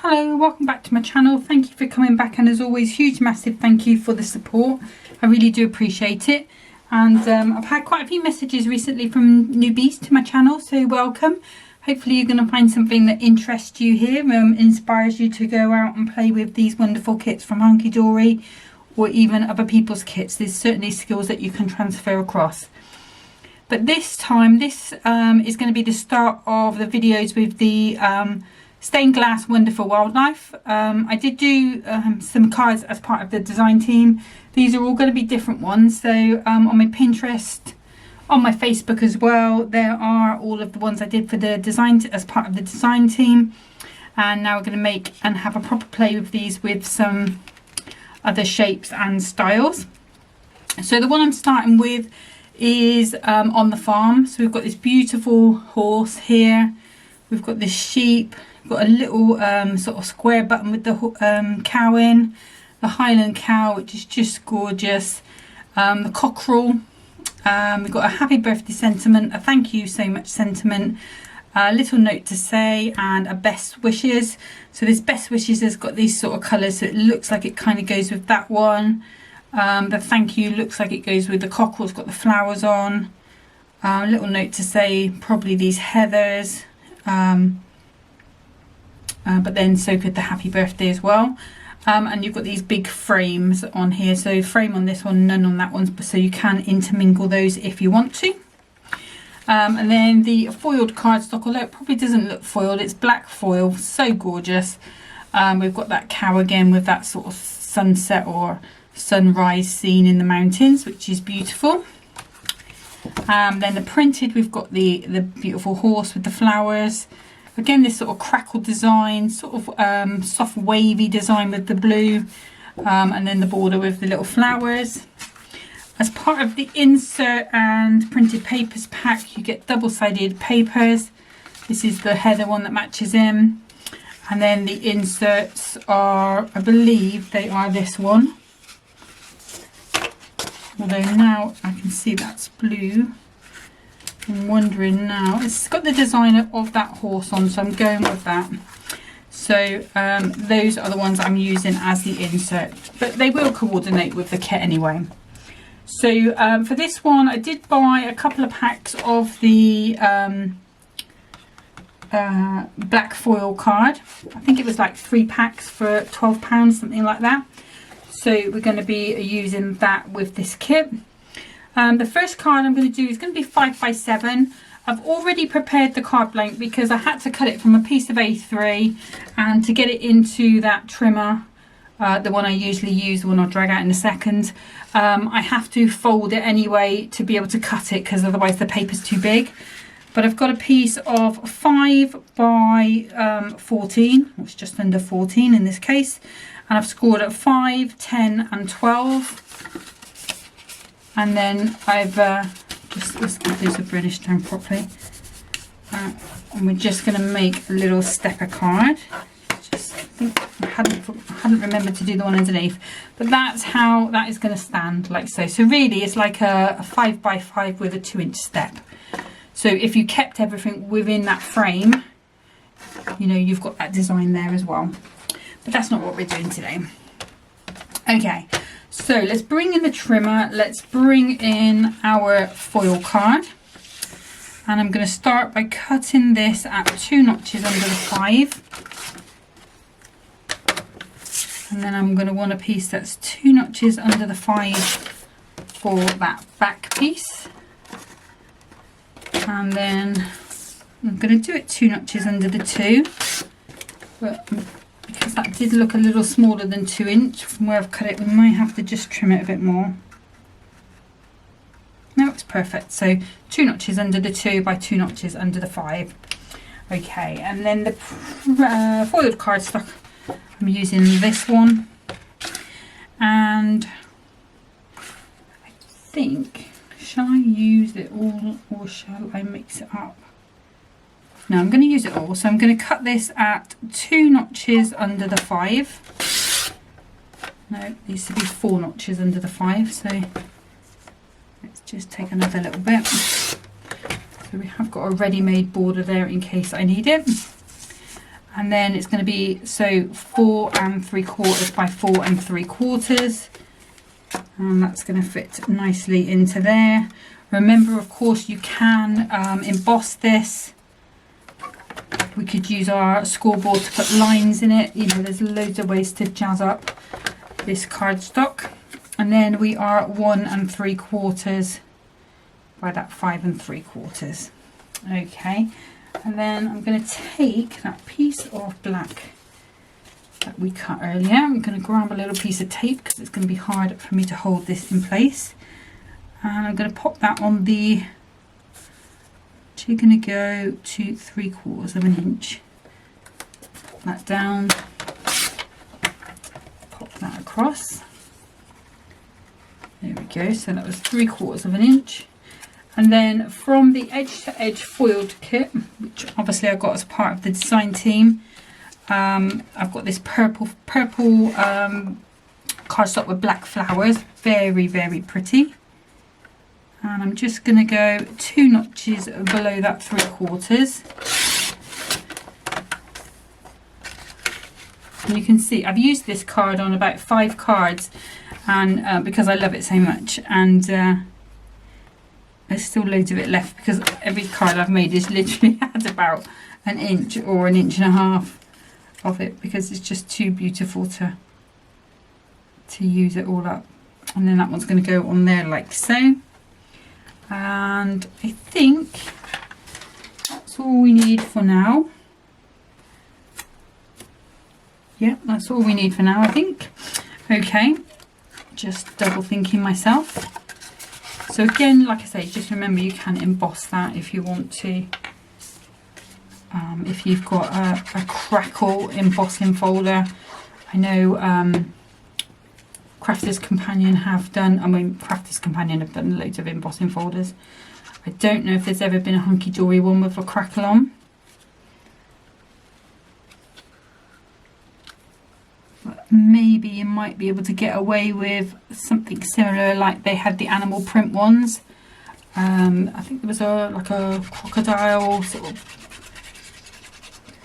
Hello, welcome back to my channel. Thank you for coming back, and as always, huge massive thank you for the support. I really do appreciate it. And I've had quite a few messages recently from newbies to my channel, so welcome. Hopefully you're going to find something that interests you here, inspires you to go out and play with these wonderful kits from Hunkydory or even other people's kits. There's certainly skills that you can transfer across. But this time, this is going to be the start of the videos with the stained glass wonderful wildlife. I did do some cards as part of the design team. These are all going to be different ones. So on my Pinterest, on my Facebook as well, there are all of the ones I did for the design as part of the design team. And now we're going to make and have a proper play with these with some other shapes and styles. So the one I'm starting with is on the farm. So we've got this beautiful horse here. We've got this sheep. We've got a little sort of square button with the cow in. The Highland cow, which is just gorgeous. The cockerel. We've got a happy birthday sentiment, a thank you so much sentiment, a little note to say, and a best wishes. So this best wishes has got these sort of colours, so it looks like it kind of goes with that one. The thank you looks like it goes with the cockerel. It's got the flowers on. A little note to say, probably these heathers. But then so could the happy birthday as well. And you've got these big frames on here. So frame on this one, none on that one. So you can intermingle those if you want to. And then the foiled cardstock, although it probably doesn't look foiled, it's black foil, so gorgeous. We've got that cow again with that sort of sunset or sunrise scene in the mountains, which is beautiful. Then the printed, we've got the beautiful horse with the flowers. Again, this sort of crackle design, sort of soft wavy design with the blue, and then the border with the little flowers. As part of the insert and printed papers pack, you get double-sided papers. This is the heather one that matches in. And then the inserts are, I believe they are this one. Although now I can see that's blue. I'm wondering now, it's got the design of that horse on, so I'm going with that. So those are the ones I'm using as the insert, but they will coordinate with the kit anyway. So for this one, I did buy a couple of packs of the black foil card. I think it was like 3 packs for £12, something like that. So we're going to be using that with this kit. The first card I'm going to do is going to be 5x7. I've already prepared the card blank because I had to cut it from a piece of A3, and to get it into that trimmer, the one I usually use, the one I'll drag out in a second, I have to fold it anyway to be able to cut it, because otherwise the paper's too big. But I've got a piece of 5x14, which is just under 14 in this case, and I've scored at 5, 10 and 12. And then I've let's give this a burnish down properly. And we're just going to make a little stepper card. Just, I think I hadn't remembered to do the one underneath, but that's how that is going to stand, like so. So really, it's like a 5x5 with a 2-inch step. So if you kept everything within that frame, you know, you've got that design there as well. But that's not what we're doing today. Okay. So let's bring in the trimmer, let's bring in our foil card, and I'm going to start by cutting this at 2 notches under the 5, and then I'm going to want a piece that's 2 notches under the 5 for that back piece, and then I'm going to do it 2 notches under the 2, but because that did look a little smaller than 2 inch from where I've cut it, we might have to just trim it a bit more. No, it's perfect. So 2 notches under the 2 by 2 notches under the 5. Okay, and then the foiled cardstock, I'm using this one, and I think, shall I use it all or shall I mix it up? Now I'm going to use it all, so I'm going to cut this at 2 notches under the 5. No, it needs to be 4 notches under the 5, so let's just take another little bit. So we have got a ready-made border there in case I need it. And then it's going to be, so 4 3/4 by 4 3/4. And that's going to fit nicely into there. Remember, of course, you can emboss this. We could use our scoreboard to put lines in it. You know, there's loads of ways to jazz up this cardstock. And then we are 1 3/4 by that 5 3/4. Okay, and then I'm going to take that piece of black that we cut earlier. I'm going to grab a little piece of tape because it's going to be hard for me to hold this in place. And I'm going to pop that on the, actually going to go to 3/4 of an inch. Pop that down, pop that across. There we go, so that was 3/4 of an inch. And then from the edge to edge foiled kit, which obviously I got as part of the design team, I've got this purple cardstock with black flowers, very, very pretty. And I'm just going to go 2 notches below that 3/4. And you can see I've used this card on about 5 cards, and because I love it so much, and there's still loads of it left because every card I've made is literally had about an inch or an inch and a half of it, because it's just too beautiful to use it all up. And then that one's going to go on there like so. And I think that's all we need for now. Yeah, that's all we need for now, I think. Okay, just double thinking myself. So again, like I say, just remember you can emboss that if you want to. If you've got a crackle embossing folder, I know Crafter's Companion have done, Crafter's Companion have done loads of embossing folders. I don't know if there's ever been a Hunkydory one with a crackle on. But maybe you might be able to get away with something similar, like they had the animal print ones. I think there was like a crocodile sort of,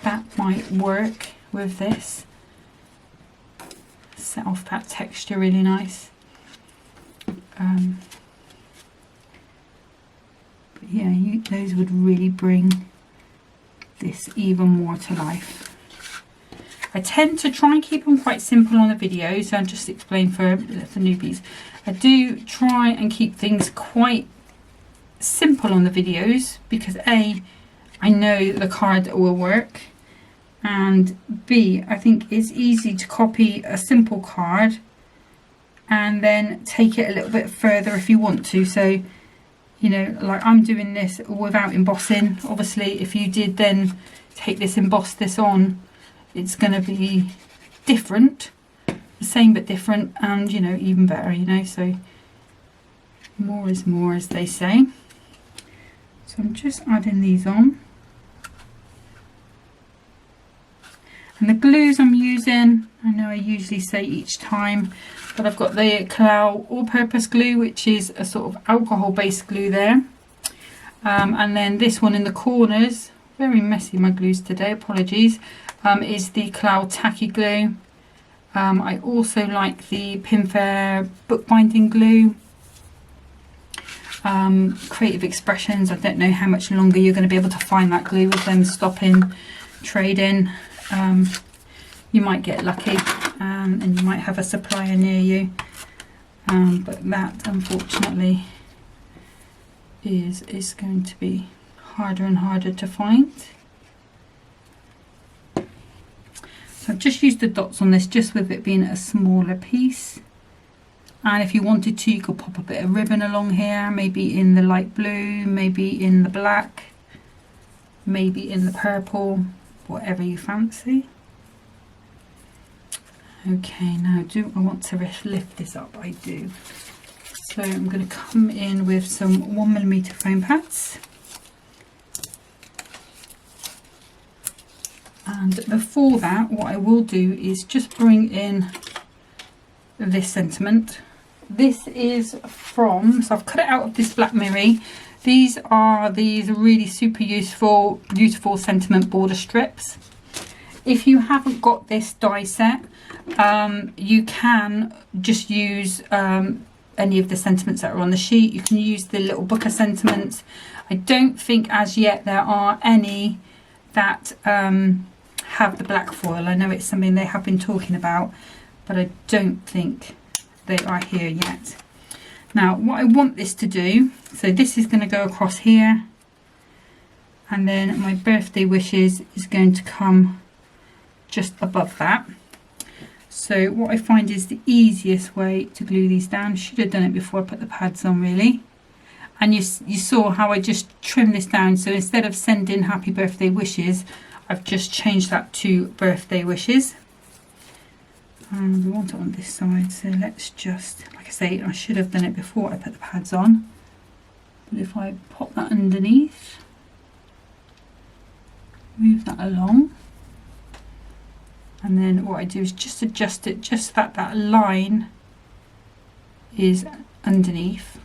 that might work with this. Set off that texture really nice. But yeah, those would really bring this even more to life. I tend to try and keep them quite simple on the videos, so I'll just explain for the newbies. I do try and keep things quite simple on the videos because A, I know the card will work, and B, I think it's easy to copy a simple card and then take it a little bit further if you want to. So, you know, like I'm doing this without embossing. Obviously, if you did then take this, emboss this on, it's going to be different, the same but different, and you know, even better, you know. So more is more, as they say. So I'm just adding these on. And the glues I'm using, I know I usually say each time, but I've got the Clow all-purpose glue, which is a sort of alcohol-based glue there. And then this one in the corners, very messy my glues today, apologies, is the Clow tacky glue. I also like the Pinfair bookbinding glue. Creative Expressions, I don't know how much longer you're going to be able to find that glue with them stopping trading. You might get lucky and you might have a supplier near you, but that unfortunately is going to be harder and harder to find. So I've just used the dots on this, just with it being a smaller piece. And if you wanted to, you could pop a bit of ribbon along here, maybe in the light blue, maybe in the black, maybe in the purple, whatever you fancy. Okay, now do I want to lift this up? I do. So I'm going to come in with some 1mm foam pads. And before that, what I will do is just bring in this sentiment. This is from, so I've cut it out of this Black Mirror. These are these really super useful, beautiful sentiment border strips. If you haven't got this die set, you can just use any of the sentiments that are on the sheet. You can use the little book of sentiments. I don't think as yet there are any that have the black foil. I know it's something they have been talking about, but I don't think they are here yet. Now what I want this to do, so this is going to go across here, and then my birthday wishes is going to come just above that. So what I find is the easiest way to glue these down, should have done it before I put the pads on really, and you saw how I just trimmed this down. So instead of sending happy birthday wishes, I've just changed that to birthday wishes. And we want it on this side, so let's just, like I say, I should have done it before I put the pads on, but if I pop that underneath, move that along, and then what I do is just adjust it just that that line is underneath,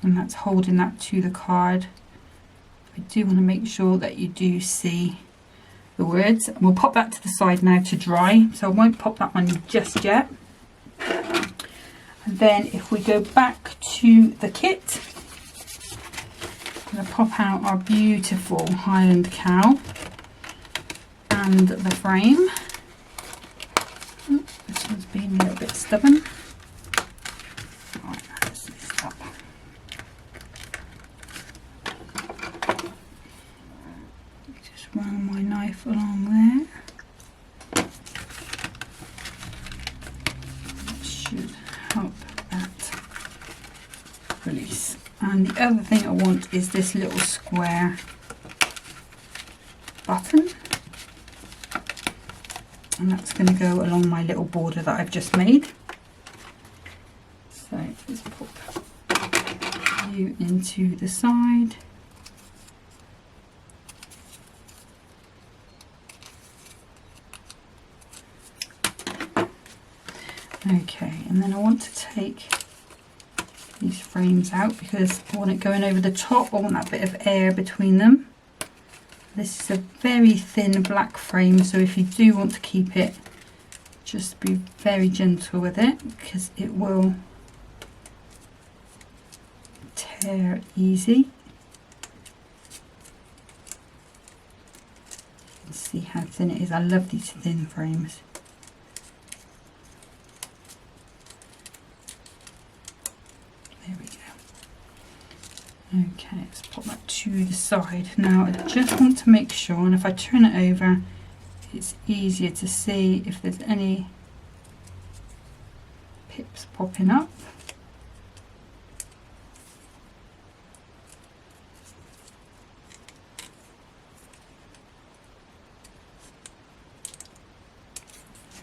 and that's holding that to the card. I do want to make sure that you do see the words. We'll pop that to the side now to dry, so I won't pop that on just yet. And then if we go back to the kit, I'm going to pop out our beautiful Highland cow and the frame. Oh, this one's being a little bit stubborn. Right, let's stop. Just run my knife along there. That should help that release. And the other thing I want is this little square button, and that's going to go along my little border that I've just made. So let's pop you into the side. Okay, and then I want to take these frames out because I want it going over the top. I want that bit of air between them. This is a very thin black frame, so if you do want to keep it, just be very gentle with it because it will tear easy. You can see how thin it is. I love these thin frames. There we go. Okay, let's pop that to the side. Now I just want to make sure, and if I turn it over, it's easier to see if there's any pips popping up.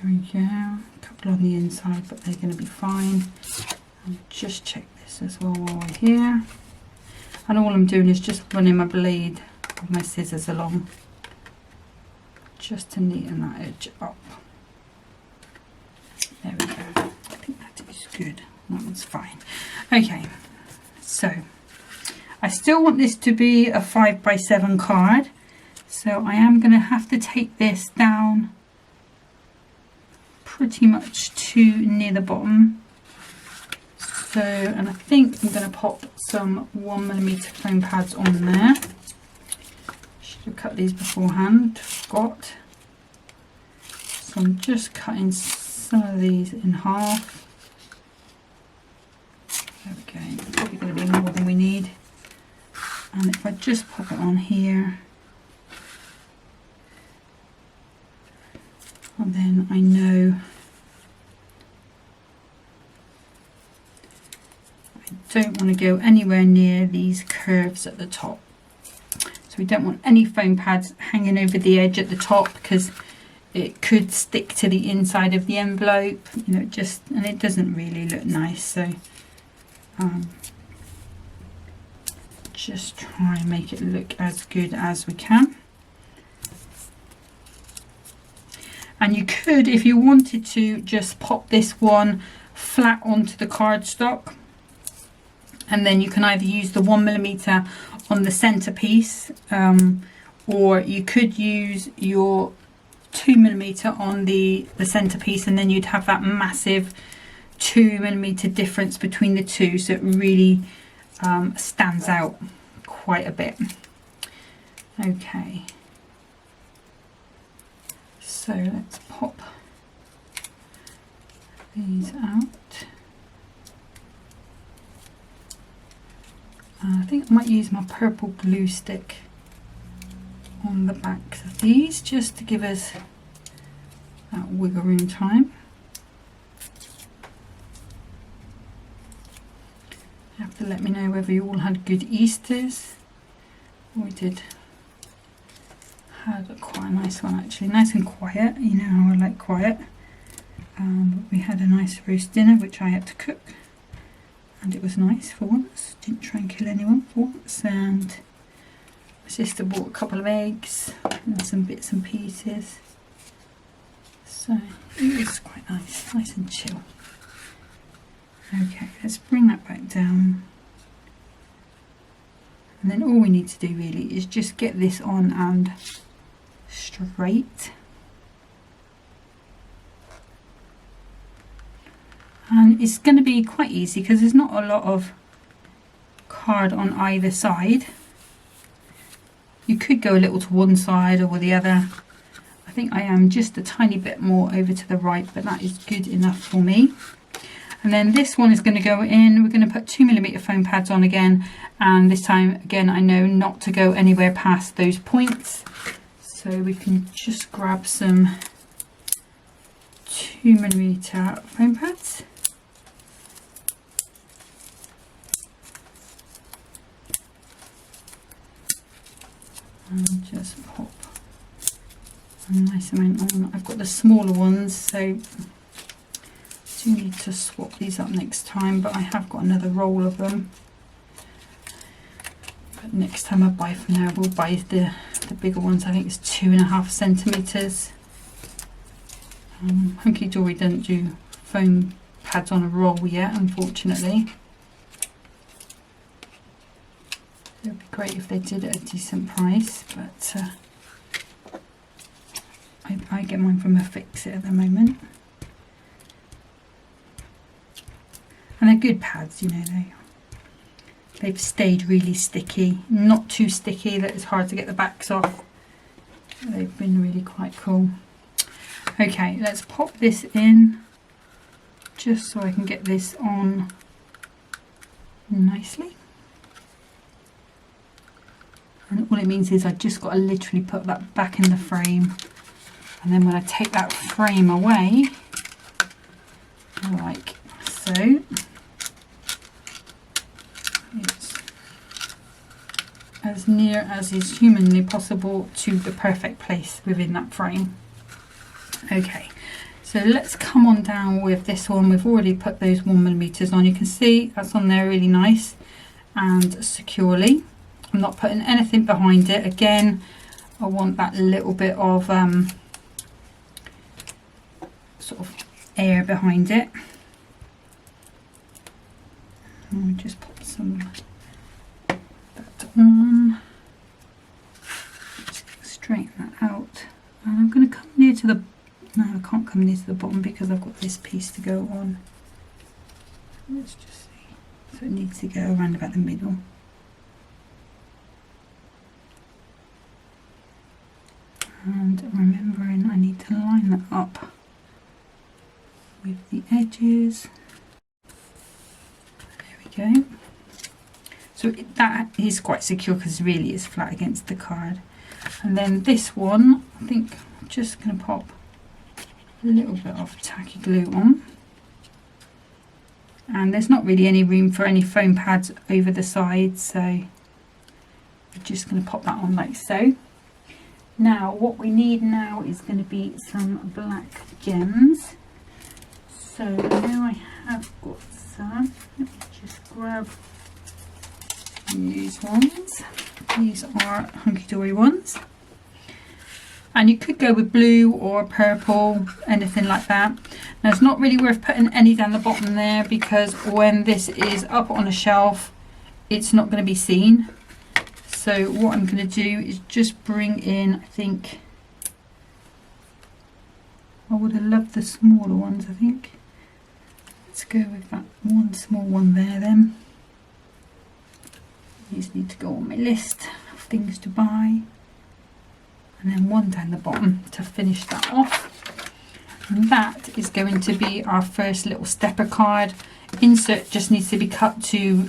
There we go. A couple on the inside, but they're going to be fine. I'll just check this as well while we're here. And all I'm doing is just running my blade of my scissors along just to neaten that edge up. There we go. I think that is good. That one's fine. Okay, so I still want this to be a 5x7 card, so I am going to have to take this down pretty much to near the bottom. So, and I think I'm going to pop some 1mm foam pads on there. Should have cut these beforehand, forgot. So I'm just cutting some of these in half. There we go, it's probably going to be more than we need. And if I just pop it on here, and then I know don't want to go anywhere near these curves at the top, so we don't want any foam pads hanging over the edge at the top because it could stick to the inside of the envelope, you know, and it doesn't really look nice. So just try and make it look as good as we can. And you could, if you wanted to, just pop this one flat onto the cardstock, and then you can either use the 1mm on the centerpiece, or you could use your 2mm on the centerpiece, and then you'd have that massive 2mm difference between the two, so it really stands out quite a bit. Okay, so let's pop these out. I think I might use my purple glue stick on the backs of these just to give us that wiggle room time. You have to let me know whether you all had good Easters. We did had quite a nice one actually, nice and quiet. You know how I like quiet. But we had a nice roast dinner which I had to cook, and it was nice for once. Didn't try and kill anyone for once. And my sister bought a couple of eggs and some bits and pieces, so it was quite nice, nice and chill. Okay, let's bring that back down, and then all we need to do really is just get this on and straight. And it's going to be quite easy because there's not a lot of card on either side. You could go a little to one side or the other. I think I am just a tiny bit more over to the right, but that is good enough for me. And then this one is going to go in. We're going to put 2mm foam pads on again, and this time again I know not to go anywhere past those points, so we can just grab some 2mm foam pads. And just pop a nice amount on. I've got the smaller ones, so I do need to swap these up next time, but I have got another roll of them. But next time I buy from there, we'll buy the bigger ones. I think it's 2.5 centimetres. Hunkydory doesn't do foam pads on a roll yet, unfortunately. It would be great if they did at a decent price, but I get mine from a Fix-It at the moment. And they're good pads, you know, they've stayed really sticky, not too sticky that it's hard to get the backs off. They've been really quite cool. Okay, let's pop this in just so I can get this on nicely. And all it means is I just got to literally put that back in the frame, and then when I take that frame away, like so, it's as near as is humanly possible to the perfect place within that frame. Okay, so let's come on down with this one. We've already put those 1mm on. You can see that's on there really nice and securely. I'm not putting anything behind it. Again, I want that little bit of sort of air behind it. And we just put some that on. Just straighten that out. And I'm going to come near to the... No, I can't come near to the bottom because I've got this piece to go on. Let's just see. So it needs to go around about the middle. And remembering I need to line that up with the edges. There we go. So that is quite secure because really it's flat against the card. And then this one, I think I'm just going to pop a little bit of tacky glue on. And there's not really any room for any foam pads over the sides, so we're just going to pop that on like so. Now what we need now is going to be some black gems. So now I have got some. Let me just grab these ones. These are Hunkydory ones. And you could go with blue or purple, anything like that. Now it's not really worth putting any down the bottom there because when this is up on a shelf, it's not going to be seen. So what I'm going to do is just bring in, I think, I would have loved the smaller ones, I think. Let's go with that one small one there then. These need to go on my list of things to buy. And then one down the bottom to finish that off. And that is going to be our first little stepper card. Insert just needs to be cut to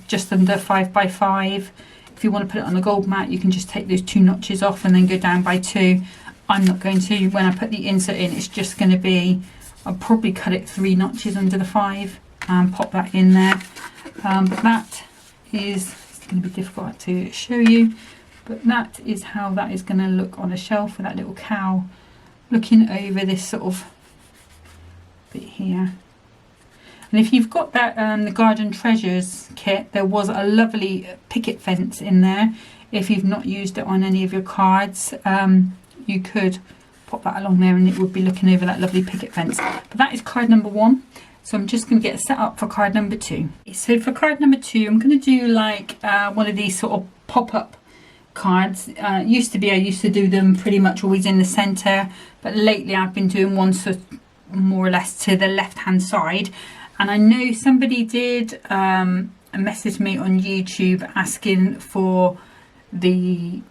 just under 5 by 5. If you want to put it on a gold mat, you can just take those 2 notches off and then go down by 2. I'm not going to. When I put the insert in, it's just going to be, I'll probably cut it 3 notches under the 5 and pop that in there. But that is, it's going to be difficult to show you, but that is how that is going to look on a shelf with that little cow looking over this sort of bit here. And if you've got that the Garden Treasures kit, there was a lovely picket fence in there. If you've not used it on any of your cards, you could pop that along there and it would be looking over that lovely picket fence. But that is card number 1. So I'm just going to get set up for card number 2. So for card number 2, I'm going to do like one of these sort of pop-up cards. I used to do them pretty much always in the centre, but lately I've been doing one sort of more or less to the left hand side. And I know somebody did message me on YouTube asking for the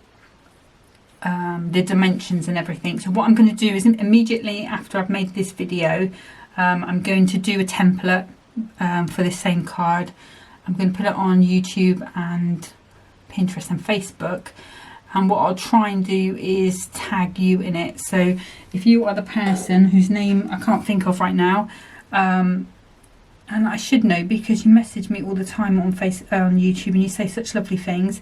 dimensions and everything. So what I'm going to do is immediately after I've made this video, I'm going to do a template for this same card. I'm going to put it on YouTube and Pinterest and Facebook, and what I'll try and do is tag you in it. So if you are the person whose name I can't think of right now, and I should know because you message me all the time on YouTube and you say such lovely things,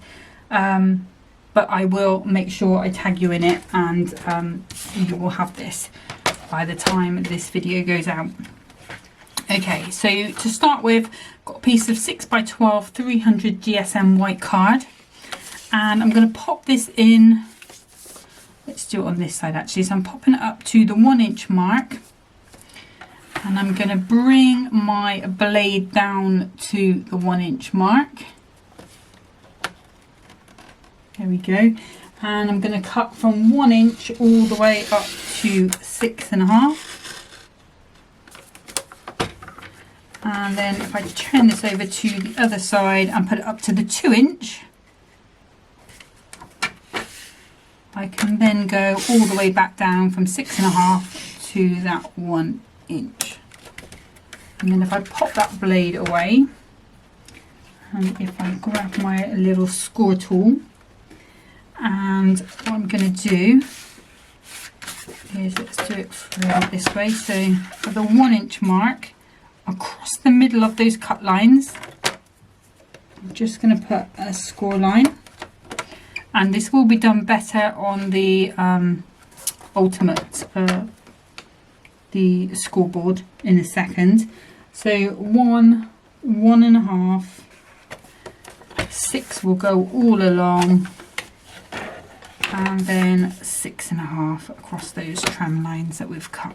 but I will make sure I tag you in it, and you will have this by the time this video goes out. Okay, so to start with, got a piece of 6 by 12 300 GSM white card, and I'm going to pop this in. Let's do it on this side actually. So I'm popping it up to the 1 inch mark, and I'm going to bring my blade down to the 1 inch mark. There we go. And I'm going to cut from 1 inch all the way up to 6.5. And then if I turn this over to the other side and put it up to the 2 inch, I can then go all the way back down from 6.5 to that 1 inch. And then if I pop that blade away, and if I grab my little score tool, and what I'm going to do is, let's do it through this way. So at the 1 inch mark, across the middle of those cut lines, I'm just going to put a score line, and this will be done better on the ultimate the scoreboard in a second. So 1, 1.5, 6 will go all along, and then 6.5 across those tram lines that we've cut.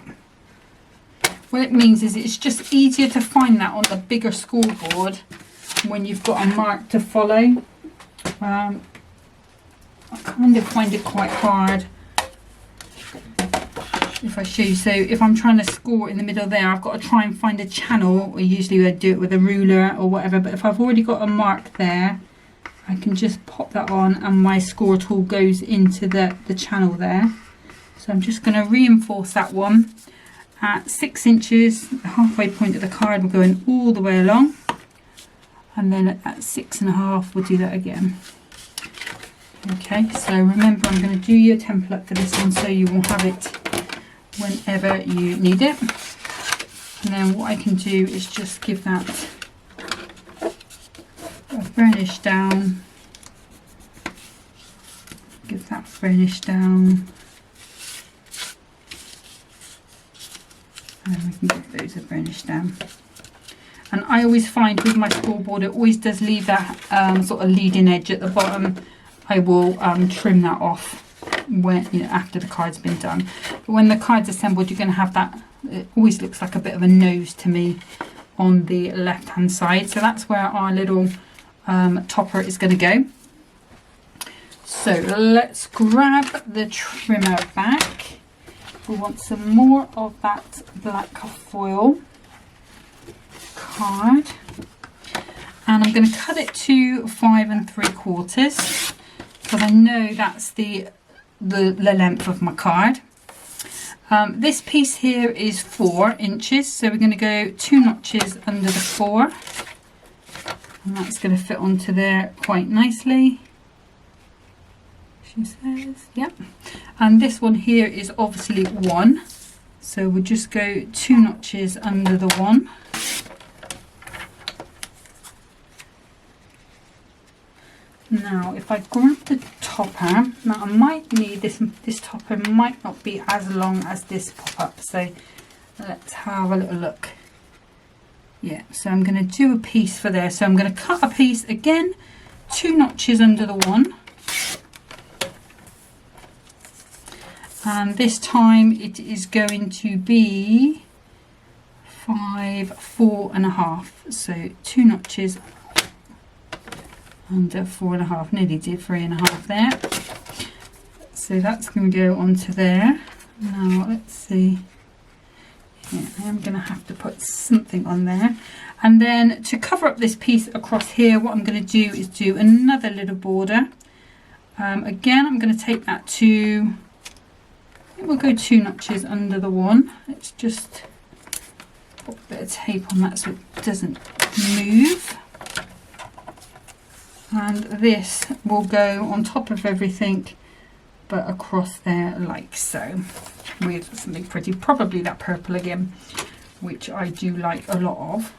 What it means is it's just easier to find that on the bigger scoreboard when you've got a mark to follow. I kind of find it quite hard if I show you. So if I'm trying to score in the middle there, I've got to try and find a channel, or usually I do it with a ruler or whatever, but if I've already got a mark there, I can just pop that on and my score tool goes into the channel there. So I'm just going to reinforce that one at 6 inches. The halfway point of the card, we're going all the way along, and then at 6.5 we'll do that again. Okay, so remember, I'm going to do your template for this one so you will have it whenever you need it. And then what I can do is just give that a burnish down, give that burnish down, and then we can give those a burnish down. And I always find with my scoreboard, it always does leave that sort of leading edge at the bottom. I will trim that off when, you know, after the card's been done. But when the card's assembled, you're going to have that, it always looks like a bit of a nose to me on the left hand side. So that's where our little topper is going to go. So let's grab the trimmer back, we want some more of that black foil card, and I'm going to cut it to 5 3/4 because I know that's the length of my card. This piece here is 4 inches, so we're going to go 2 notches under the 4, and that's going to fit onto there quite nicely, she says. Yep. And this one here is obviously 1, so we'll just go 2 notches under the 1. Now if I grab the topper, now I might need this topper might not be as long as this pop-up, so let's have a little look. Yeah, so I'm going to do a piece for there, so I'm going to cut a piece again, 2 notches under the 1, and this time it is going to be 5 4 1/2, so 2 notches under 4 1/2, nearly did 3 1/2 there. So that's going to go onto there. Now let's see. Yeah, I am going to have to put something on there. And then to cover up this piece across here, what I'm going to do is do another little border. Again, I'm going to take that to, I think we'll go 2 notches under the 1. Let's just put a bit of tape on that so it doesn't move. And this will go on top of everything but across there like so, with something pretty, probably that purple again, which I do like a lot of.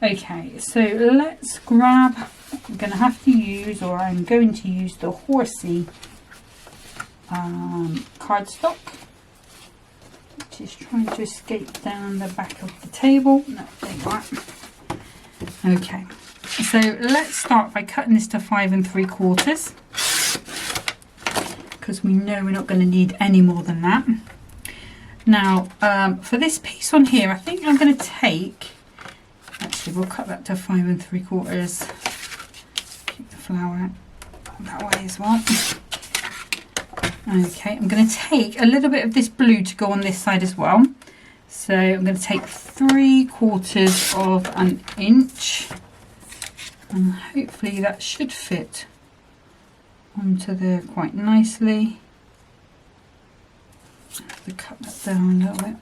Okay, so let's grab, I'm going to use the Horsey cardstock, which is trying to escape down the back of the table. No, there you are. Okay. So let's start by cutting this to 5 3/4 because we know we're not going to need any more than that. Now for this piece on here, I think I'm going to take, actually we'll cut that to 5 3/4, keep the flower that way as well. Okay, I'm going to take a little bit of this blue to go on this side as well. So I'm going to take 3/4 of an inch. And hopefully that should fit onto there quite nicely. I have to cut that down a little bit.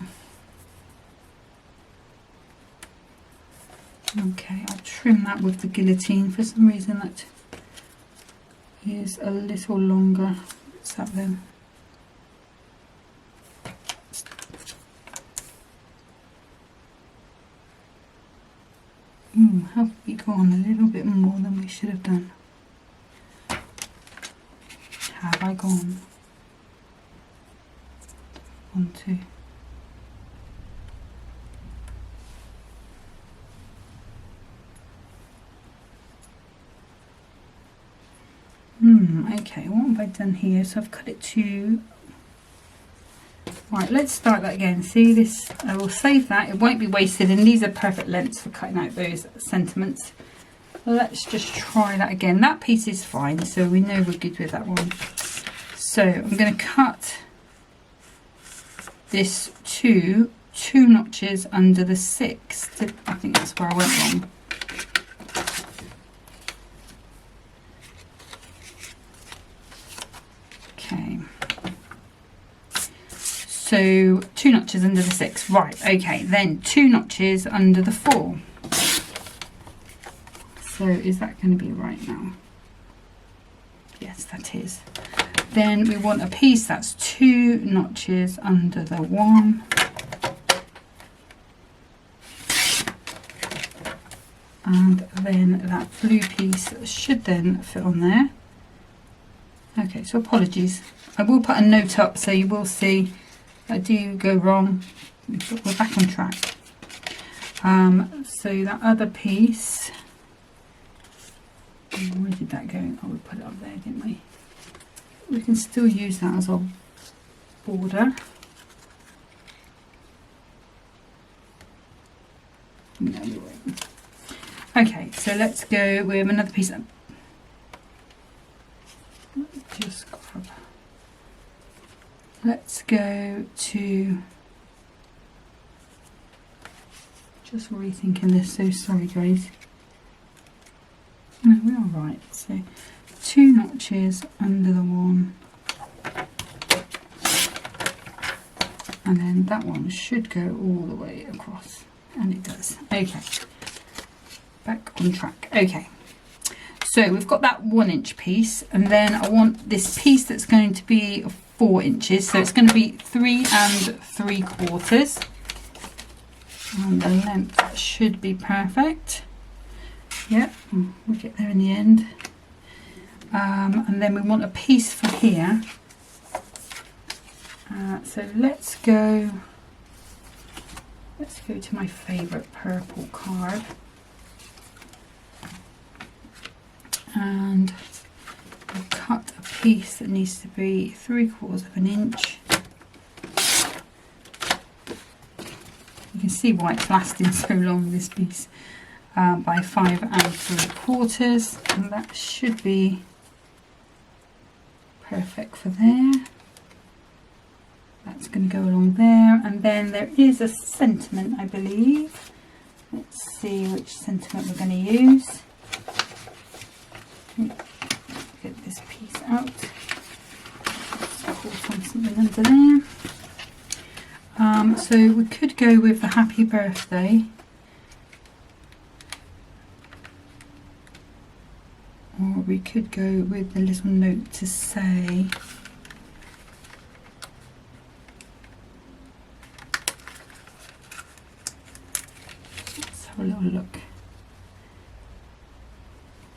Okay, I'll trim that with the guillotine. For some reason that is a little longer. What's that then? Have we gone a little bit more than we should have done? Have I gone? 1, 2. Okay, what have I done here? So I've cut it to, right, let's start that again. See this, I will save that, it won't be wasted, and these are perfect lengths for cutting out those sentiments. Let's just try that again. That piece is fine, so we know we're good with that one. So I'm going to cut this to 2 notches under the 6. I think that's where I went wrong. Okay. So 2 notches under the 6, right, okay, then 2 notches under the 4. So is that going to be right now? Yes, that is. Then we want a piece that's 2 notches under the 1. And then that blue piece should then fit on there. Okay, so apologies. I will put a note up so you will see I do go wrong, but we're back on track. So that other piece, where did that go? Oh, we put it up there, didn't we? We can still use that as our border. No, we won't. Okay, so let's go with another piece. Just grab. Let's go to, just rethinking this, so sorry guys. No, we are right. So 2 notches under the one, and then that one should go all the way across, and it does. Okay, back on track. Okay, so we've got that 1 inch piece, and then I want this piece that's going to be 4 inches, so it's going to be 3 3/4, and the length should be perfect. Yep, we'll get there in the end. And then we want a piece for here. So let's go to my favourite purple card, and we'll cut a piece that needs to be 3/4 inch. You can see why it's lasting so long, this piece, by 5 3/4, and that should be perfect for there. That's going to go along there, and then there is a sentiment, I believe. Let's see which sentiment we're going to use. Get this piece out. Let's pull something under there. So we could go with the happy birthday, or we could go with the little note to say. Let's have a little look.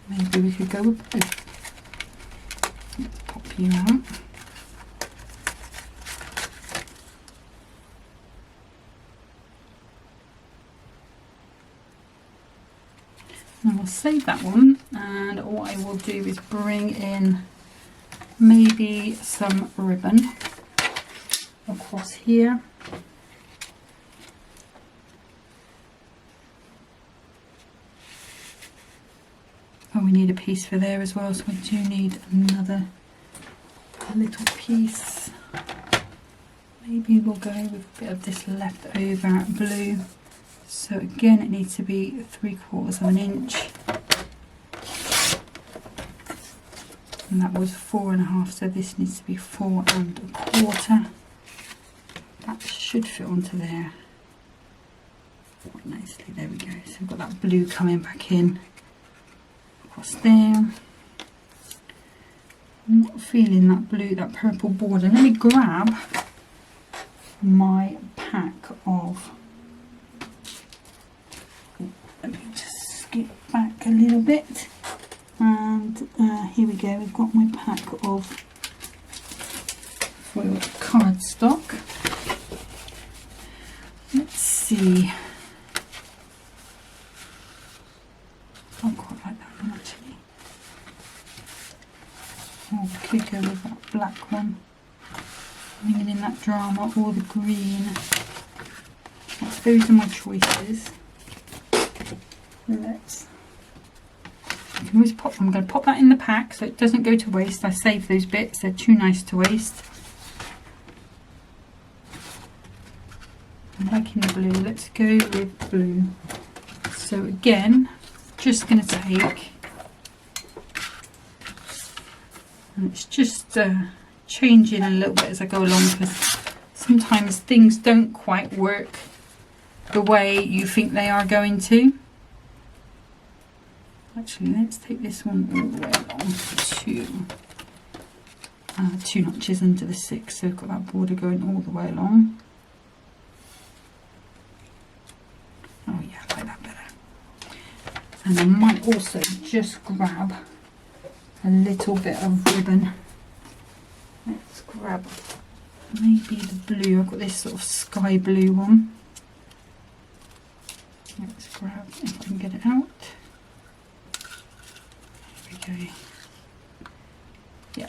Maybe we could go with both. Let's pop you out. Now I'll save that one, and what I will do is bring in maybe some ribbon across here. Oh, we need a piece for there as well, so we do need another little piece. Maybe we'll go with a bit of this leftover blue. So again, it needs to be 3/4 inch, and that was 4 1/2, so this needs to be 4 1/4. That should fit onto there quite nicely. There we go. So we've got that blue coming back in across there. I'm not feeling that blue, that purple border. Let me grab my pack of. Let me just skip back a little bit, and here we go. We've got my pack of foil cardstock. Let's see. I quite like that one actually. Or we could go with that black one, bringing in that drama, or the green. Those are my choices. Let's. I can always pop. I'm going to pop that in the pack so it doesn't go to waste. I save those bits; they're too nice to waste. I'm liking the blue. Let's go with blue. So again, just going to take, and it's just changing a little bit as I go along, because sometimes things don't quite work the way you think they are going to. Actually, let's take this one all the way along to 2 notches under the 6, so we've got that border going all the way along. Oh yeah, I like that better. And I might also just grab a little bit of ribbon. Let's grab maybe the blue. I've got this sort of sky blue one. Let's grab, if I can get it out. Okay. Yeah.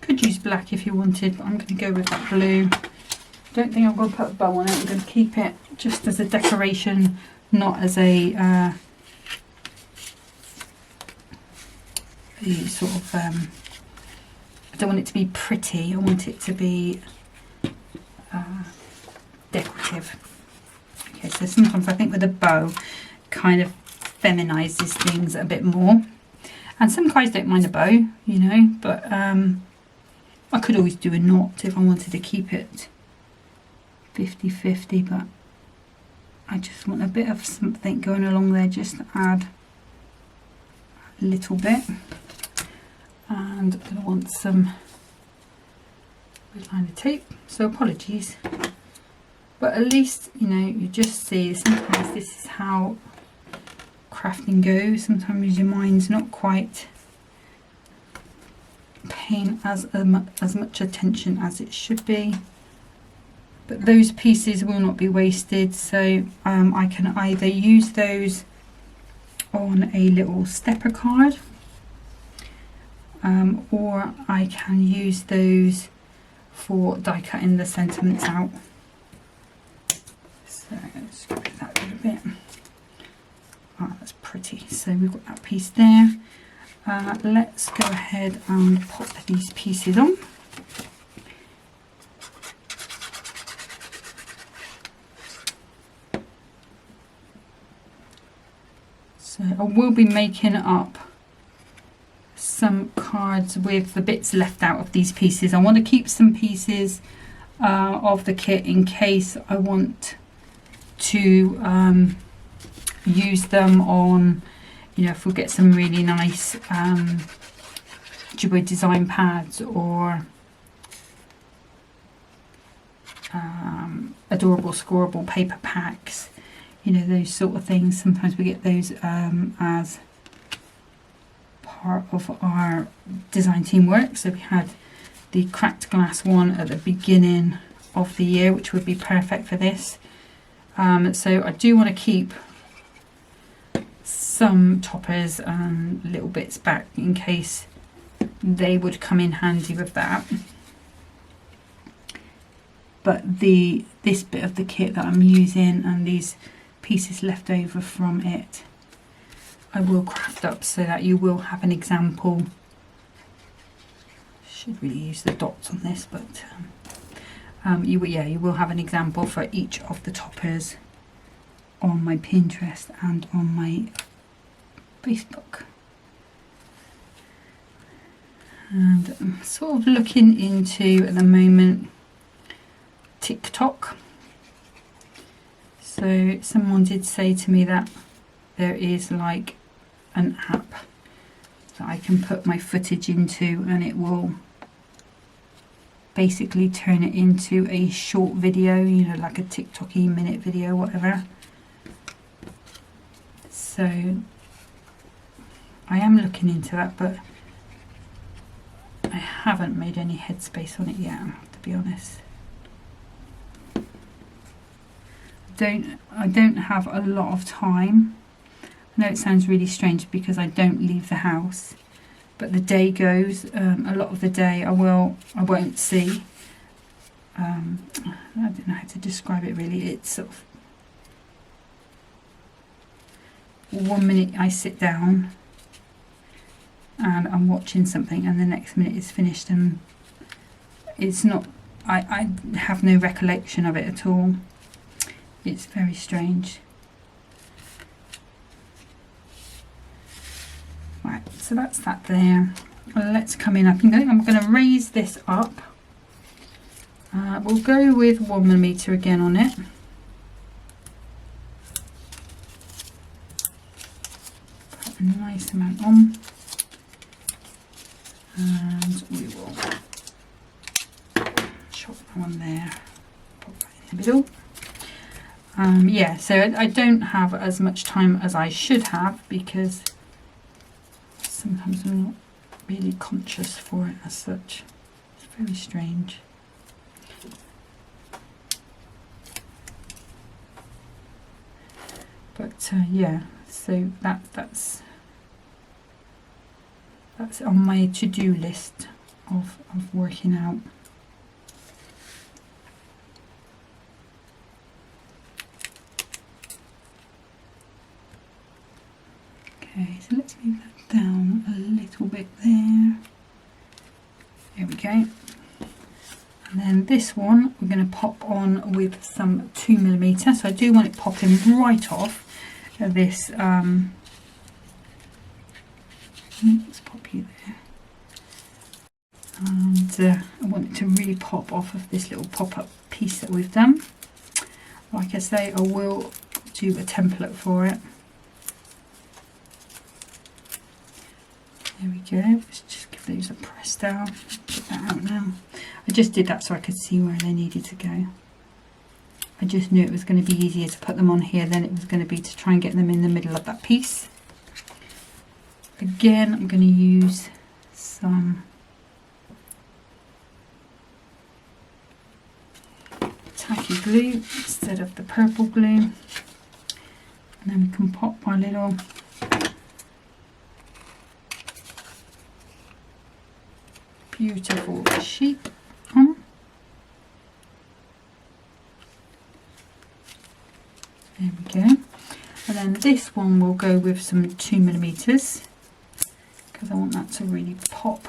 Could use black if you wanted, but I'm going to go with that blue. Don't think I'm going to put a bow on it. I'm going to keep it just as a decoration, not as a sort of I don't want it to be pretty, I want it to be decorative. Okay, so sometimes I think with a bow kind of feminizes things a bit more, and some guys don't mind a bow, you know, but I could always do a knot if I wanted to keep it 50-50, but I just want a bit of something going along there just to add a little bit. And I want some red liner tape, so apologies, but at least, you know, you just see sometimes this is how crafting goes. Sometimes your mind's not quite paying as much attention as it should be, but those pieces will not be wasted, so I can either use those on a little stepper card, or I can use those for die cutting the sentiments out. So let's get rid of that a little bit. Ah, that's pretty. So we've got that piece there. Let's go ahead and pop these pieces on. So I will be making up some cards with the bits left out of these pieces. I want to keep some pieces of the kit in case I want to use them on, you know, if we get some really nice jewelry design pads or adorable scoreable paper packs, you know, those sort of things. Sometimes we get those as part of our design team work. So we had the cracked glass one at the beginning of the year, which would be perfect for this. So I do want to keep some toppers and little bits back in case they would come in handy with that. But this bit of the kit that I'm using and these pieces left over from it, I will craft up so that you will have an example. Should really use the dots on this, but you will have an example for each of the toppers on my Pinterest and on my Facebook. And I'm sort of looking into at the moment TikTok. So someone did say to me that there is like an app that I can put my footage into and it will basically turn it into a short video, you know, like a TikTok-y minute video, whatever. So I am looking into that, but I haven't made any headspace on it yet, to be honest. I don't have a lot of time. I know it sounds really strange because I don't leave the house, but the day goes, a lot of the day I won't see. I don't know how to describe it really. It's sort of 1 minute I sit down and I'm watching something and the next minute it's finished, and it's not, I have no recollection of it at all. It's very strange. Right, so that's that there. Let's come in. I think I'm going to raise this up. We'll go with 1mm again on it. Put a nice amount on. And we will chop that one there. Put that in the middle. Yeah, so I don't have as much time as I should have because sometimes I'm not really conscious for it as such. It's very strange. But yeah, so that's on my to-do list of working out. Okay, so let's move that down a little bit there. There we go. And then this one we're going to pop on with some 2mm. So I do want it popping right off this. Let's pop you there. And I want it to really pop off of this little pop-up piece that we've done. Like I say, I will do a template for it. There we go. Let's just give those a press down. Get that out now. I just did that so I could see where they needed to go. I just knew it was going to be easier to put them on here than it was going to be to try and get them in the middle of that piece. Again, I'm going to use some tacky glue instead of the purple glue. And then we can pop my little beautiful sheep on. There we go. And then this one will go with some 2mm because I want that to really pop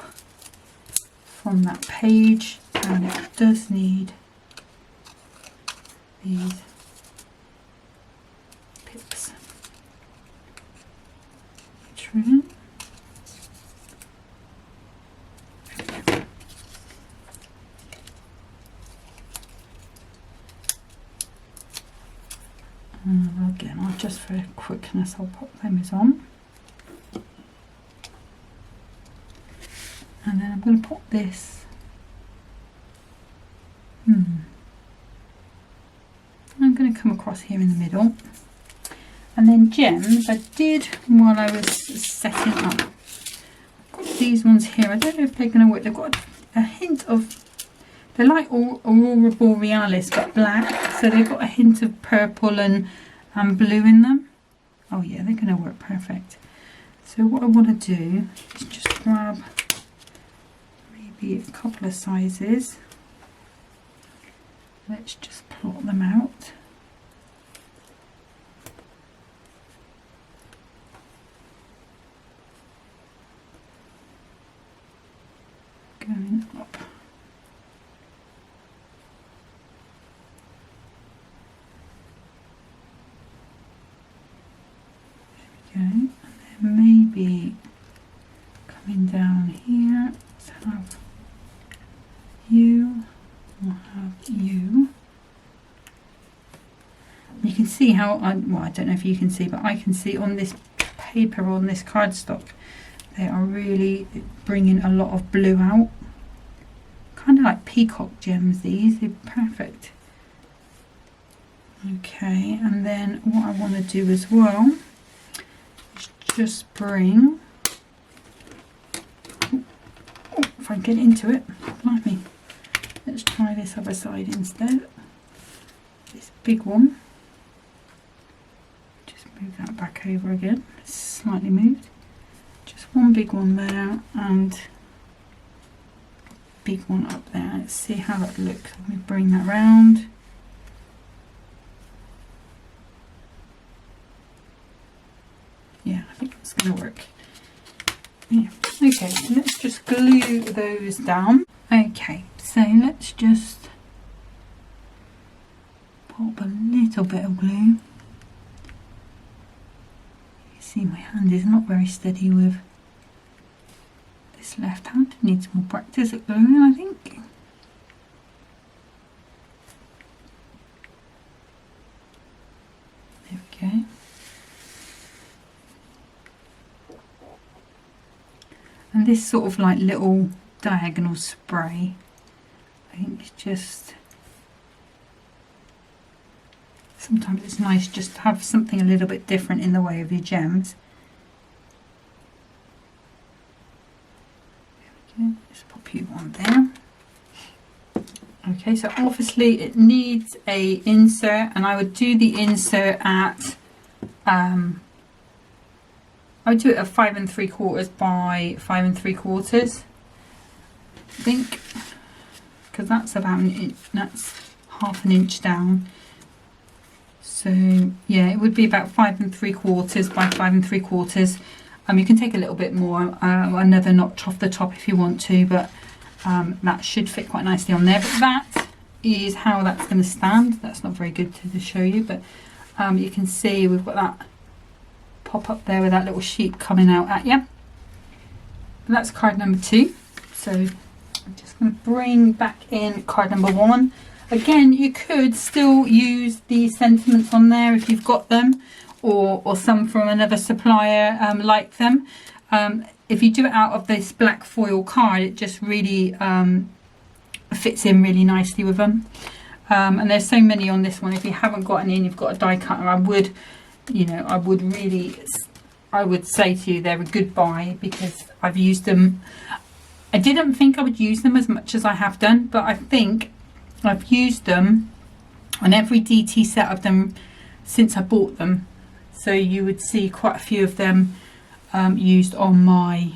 from that page, and it does need these pips. True. Again, I'll just for quickness, I'll pop them on. And then I'm going to pop this. I'm going to come across here in the middle. And then gems, I did while I was setting up. I've got these ones here. I don't know if they're going to work. They've got a hint of, they're like Aurora Borealis but black. So they've got a hint of purple and blue in them. Oh yeah, they're going to work perfect. So what I want to do is just grab maybe a couple of sizes. Let's just plot them out. Going up. There we go. And then maybe coming down here, let's have you. We'll have you. You can see how, well, I don't know if you can see, but I can see on this paper, on this cardstock, they are really bringing a lot of blue out. Kind of like peacock gems, these, they're perfect. Okay, and then what I want to do as well is just bring, if I get into it, blimey. Let's try this other side instead. This big one. Just move that back over again. It's slightly moved. Just one big one there and big one up there. Let's see how that looks. Let me bring that round. Yeah, I think it's going to work. Yeah. Okay, so let's just glue those down. Okay, so let's just pop a little bit of glue. You see my hand is not very steady with this left hand. Needs more practice at gluing, I think. There we go. And this sort of like little diagonal spray, I think it's just, sometimes it's nice just to have something a little bit different in the way of your gems. There we go, just pop you on there. Okay, so obviously it needs a insert, and I would do the insert at I would do it at 5 3/4 by 5 3/4, I think, because that's about an inch, that's half an inch down. So yeah, it would be about 5 3/4 by 5 3/4. You can take a little bit more, another notch off the top if you want to, but that should fit quite nicely on there. But that is how that's going to stand. That's not very good to show you, but you can see we've got that pop up there with that little sheep coming out at you. That's card number 2. So I'm just going to bring back in card number 1. Again, you could still use the sentiments on there if you've got them, or some from another supplier like them. If you do it out of this black foil card, it just really fits in really nicely with them. And there's so many on this one. If you haven't got any and you've got a die cutter, I would say to you they're a good buy, because I've used them. I didn't think I would use them as much as I have done, but I think I've used them on every DT set I've done since I bought them. So you would see quite a few of them used on my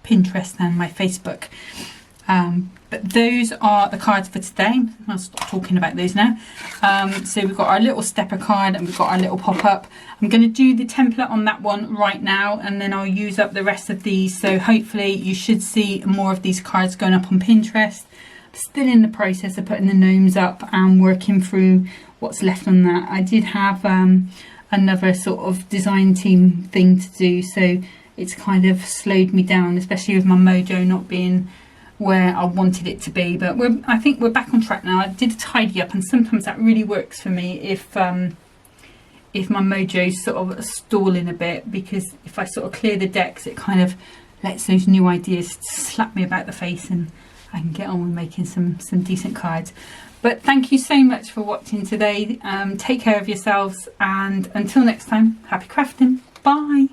Pinterest and my Facebook. But those are the cards for today. I'll stop talking about those now. So we've got our little stepper card and we've got our little pop-up. I'm going to do the template on that one right now, and then I'll use up the rest of these. So hopefully you should see more of these cards going up on Pinterest. Still in the process of putting the gnomes up and working through what's left on that. I did have another sort of design team thing to do, so it's kind of slowed me down, especially with my mojo not being where I wanted it to be. But I think we're back on track now. I did a tidy up, and sometimes that really works for me if my mojo's sort of stalling a bit, because if I sort of clear the decks, it kind of lets those new ideas slap me about the face and I can get on with making some decent cards. But thank you so much for watching today. Take care of yourselves, and until next time, happy crafting. Bye.